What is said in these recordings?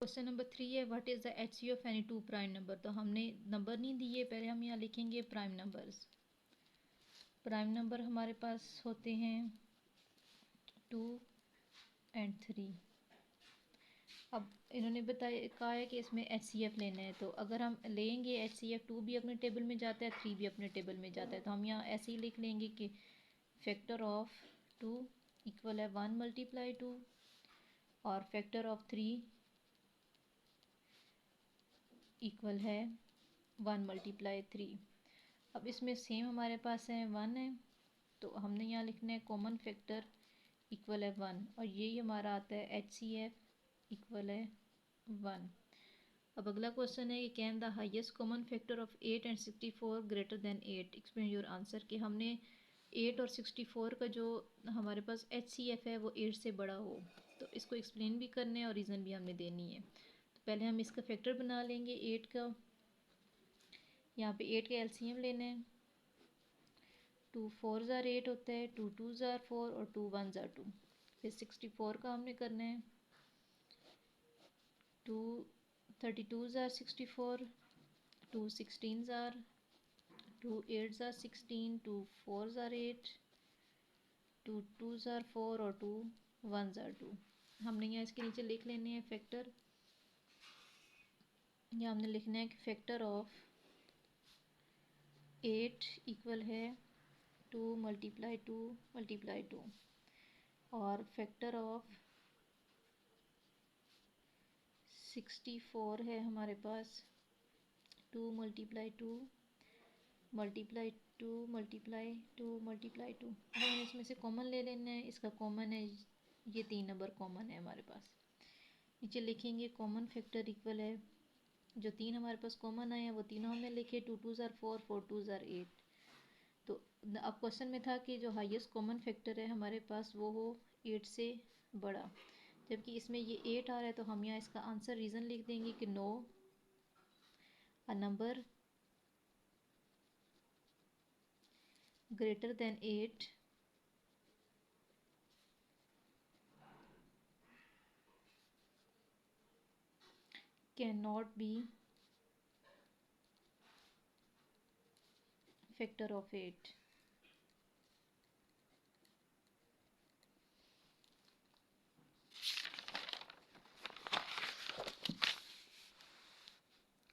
Question number 3 है what is the HCF of any two prime number. तो हमने number नहीं दिए, पहले हम यहाँ लिखेंगे प्राइम नंबर्स। प्राइम नंबर हमारे पास होते हैं 2 एंड 3। अब इन्होंने बताया कहा है कि इसमें HCF लेना है, तो अगर हम लेंगे HCF 2 भी अपने टेबल में जाता है, 3 भी अपने टेबल में जाता है, तो हम यहाँ ऐसे ही लिख लेंगे कि फैक्टर ऑफ 2 इक्वल है 1 मल्टीप्लाई 2 और फैक्टर ऑफ 3 इक्वल है 1 मल्टीप्लाई 3। अब इसमें सेम हमारे पास है 1 है, तो हमने यहाँ लिखना है कॉमन फैक्टर इक्वल है 1 और यही हमारा आता है HCF इक्वल है 1। अब अगला क्वेश्चन है कि can the highest common factor of 8 and 64 greater than 8 explain your answer. कि हमने 8 और 64 का जो हमारे पास HCF है वो 8 से बड़ा हो, तो इसको एक्सप्लेन भी करना है और रीज़न भी हमने देनी है। तो पहले हम इसका फैक्टर बना लेंगे 8 का। यहाँ पे 8 का LCM लेना है। 2 4 ज़ार 8 होता है, 2 2 ज़ार 4 और 2 1 ज़ार 2। फिर 64 का हमने करना है। 2 32 ज़ार 64, 2 16 ज़ार, 2 8 ज़ार 16, 2 4 ज़ार 8, 2 2 ज़ार 4 और 2 1 ज़ार 2। हमने यहाँ इसके नीचे लिख लेने हैं फैक्टर। यहाँ हमने लिखना है कि फैक्टर ऑफ 8 इक्वल है 2 मल्टीप्लाई 2 मल्टीप्लाई 2 और फैक्टर ऑफ 64 है हमारे पास 2 मल्टीप्लाई 2 मल्टीप्लाई 2 मल्टीप्लाई 2 मल्टीप्लाई 2। हमें इसमें से कॉमन ले लेना है, इसका कॉमन है, ये 3 नंबर कॉमन है हमारे पास। नीचे लिखेंगे कॉमन फैक्टर इक्वल है, जो 3 हमारे पास कॉमन आए हैं वो तीनों हमने लिखे, 2 2 ज़ार 4, 4 2 ज़ार 8। तो अब क्वेश्चन में था कि जो हाईएस्ट कॉमन फैक्टर है हमारे पास वो हो 8 से बड़ा, जबकि इसमें ये 8 आ रहा है, तो हम यहाँ इसका आंसर रीज़न लिख देंगे कि no a number greater than 8 cannot be factor of 8।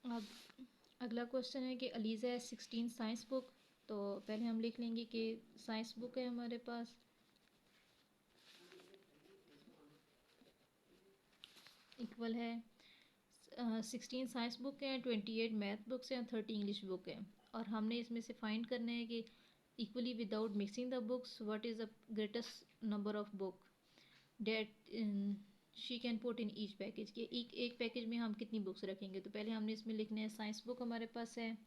अब अगला क्वेश्चन है कि अलीज़ा है 16 साइंस बुक। तो पहले हम लिख लेंगे कि साइंस बुक है हमारे पास इक्वल है 16 साइंस बुक है, 28 मैथ बुक्स हैं, 30 इंग्लिश बुक है। और हमने इसमें से फाइंड करना है कि equally without mixing the books what is the greatest number of book that she can put in each package. कि एक पैकेज में हम कितनी बुक्स रखेंगे। तो पहले हमने इसमें लिखना है साइंस बुक हमारे पास है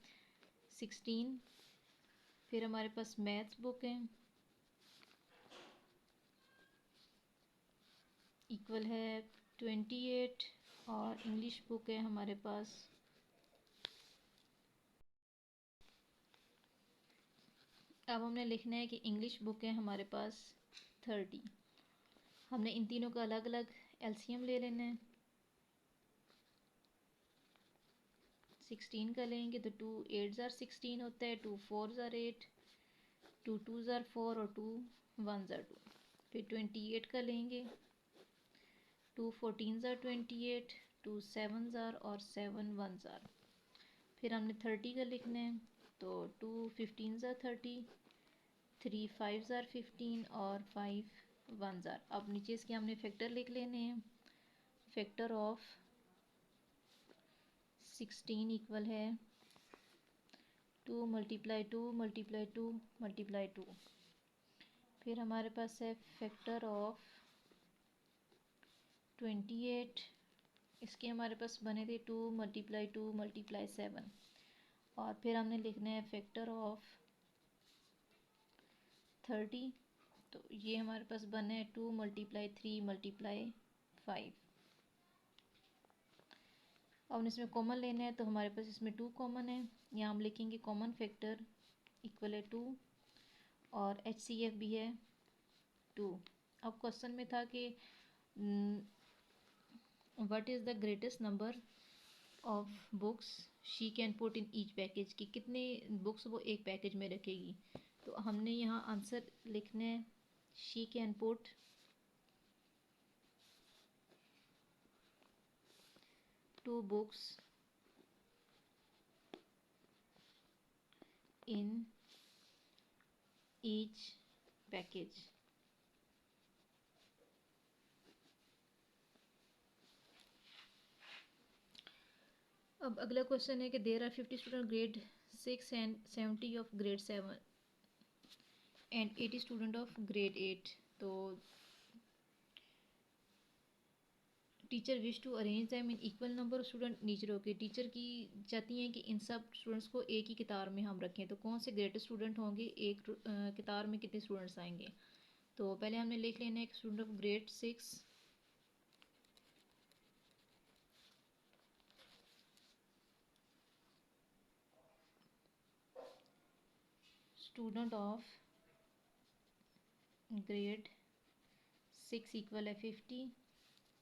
16, फिर हमारे पास मैथ्स बुक है इक्वल है 28 और इंग्लिश बुक है हमारे पास अब हमने लिखना है कि इंग्लिश बुक है हमारे पास 30। हमने इन तीनों का अलग अलग LCM ले लेना है। 16 का लेंगे तो 2 8 ज़ार 16 होता है, 2 4 ज़ार 8, 2 2 ज़ार 4 और 2 1 ज़ार 2। फिर 28 का लेंगे, 2 14 ज़ार 28, 2 7 ज़ार और 7 1 ज़ार। फिर हमने 30 का लिखना है, तो 2 15 ज़ार 30, 3 5 ज़ार 15 और 5 1 ज़ार। अब नीचे इसके हमने फैक्टर लिख लेने हैं। फैक्टर ऑफ 16 इक्वल है 2 मल्टीप्लाई 2 मल्टीप्लाई 2 मल्टीप्लाई 2। फिर हमारे पास है फैक्टर ऑफ 28, इसके हमारे पास बने थे 2 मल्टीप्लाई 2 मल्टीप्लाई 7। और फिर हमने लिखना है फैक्टर ऑफ 30, तो ये हमारे पास बने 2 मल्टीप्लाई 3 मल्टीप्लाई 5। अब इसमें कॉमन लेना है, तो हमारे पास इसमें 2 कॉमन है, यहाँ हम लिखेंगे कॉमन फैक्टर इक्वल है 2 और HCF भी है 2। अब क्वेश्चन में था कि what is the greatest number of books she can put in each package, कि कितने बुक्स वो एक पैकेज में रखेगी। तो हमने यहाँ आंसर लिखना है she can put 2 books in each package. अब अगला क्वेश्चन है कि there are 50 student grade 6 and 70 of grade 7 and 80 student of grade 8। तो teacher wish to arrange them in equal number of student नीचे रोके। टीचर की चाहती हैं कि इन सब स्टूडेंट्स को एक ही कतार में हम रखें, तो कौन से ग्रेटेस्ट स्टूडेंट होंगे, एक कतार में कितने स्टूडेंट्स आएंगे। तो पहले हमने लिख लेना है एक student of grade 6 student of grade 6 equal है 50।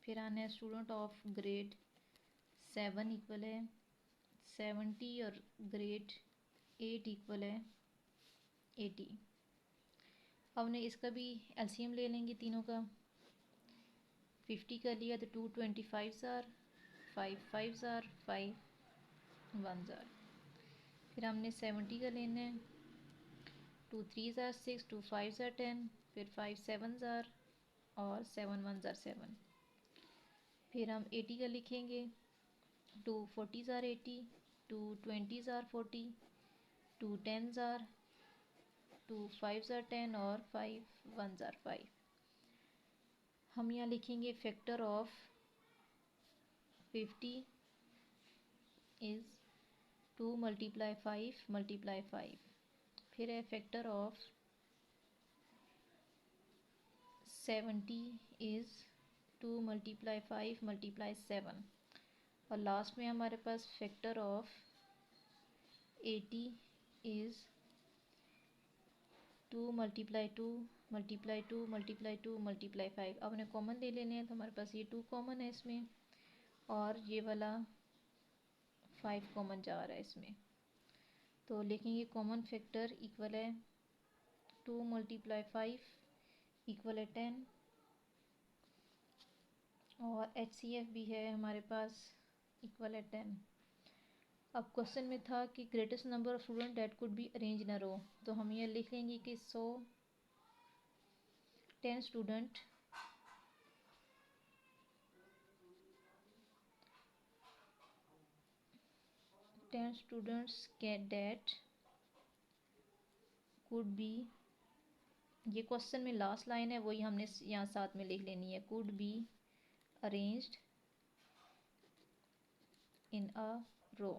फिर आना है स्टूडेंट ऑफ ग्रेड 7 इक्वल है 70 और ग्रेड 8 इक्वल है 80। अब हमने इसका भी एलसीएम ले लेंगे तीनों का। 50 कर लिया तो 2 25 जार, 5 5 जार, 5 1 जार। फिर हमने 70 का लेना है, 2 3 जार 6, 2 5 जार 10, फिर 5 7 जार और 7 1 जार 7। फिर हम 80 का लिखेंगे, 2 40 जार 80, 2 20 जार 40, 2 10 जार, 2 5 जार 10 और 5 1 जार 5। हम यहाँ लिखेंगे factor of 50 is 2 multiply 5 multiply 5। फिर है factor of 70 is 2 multiply 5 multiply 7। और लास्ट में हमारे पास factor of 80 is 2 multiply 2 multiply 2 multiply 2 multiply 5। अब उन्हें कॉमन ले लेने हैं, तो हमारे पास ये 2 कॉमन है इसमें और ये वाला 5 कॉमन जा रहा है इसमें। तो लिखेंगे कॉमन फैक्टर इक्वल है 2 मल्टीप्लाई 5 इक्वल है 10 और HCF भी है हमारे पास इक्वल है 10। अब क्वेश्चन में था कि greatest number of student that could be arrange in a row. तो हम ये लिख लेंगे कि 10 student can that could be, ये क्वेश्चन में लास्ट लाइन है वही हमने यहाँ साथ में लिख लेनी है, could be arranged in a row.